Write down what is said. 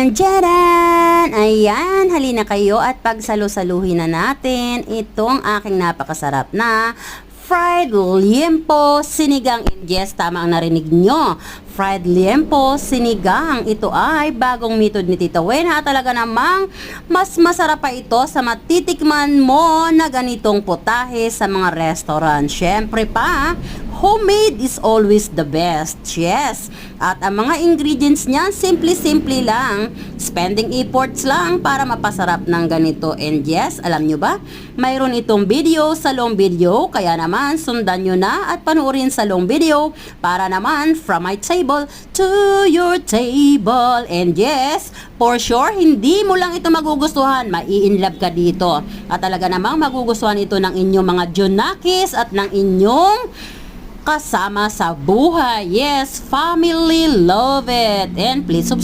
And jaran! Ayan, halina kayo at pagsalu-saluhin na natin itong aking napakasarap na fried liempo sinigang. And yes, tama ang narinig nyo. Fried liempo sinigang. Ito ay bagong method ni Tita Wen. Talaga namang mas masarap pa ito sa matitikman mo na ganitong putahe sa mga restaurant. Syempre pa, homemade is always the best. Yes. At ang mga ingredients niyan, simple-simple lang. Spending efforts lang para mapasarap ng ganito. And yes, alam nyo ba? Mayroon itong video sa long video. Kaya naman, sundan nyo na at panuorin sa long video para naman from my table to your table. And yes, for sure, hindi mo lang ito magugustuhan. Mai-inlove ka dito. At talaga namang magugustuhan ito ng inyong mga Junakis at ng inyong kasama sa buhay. Yes, family love it. And please subscribe.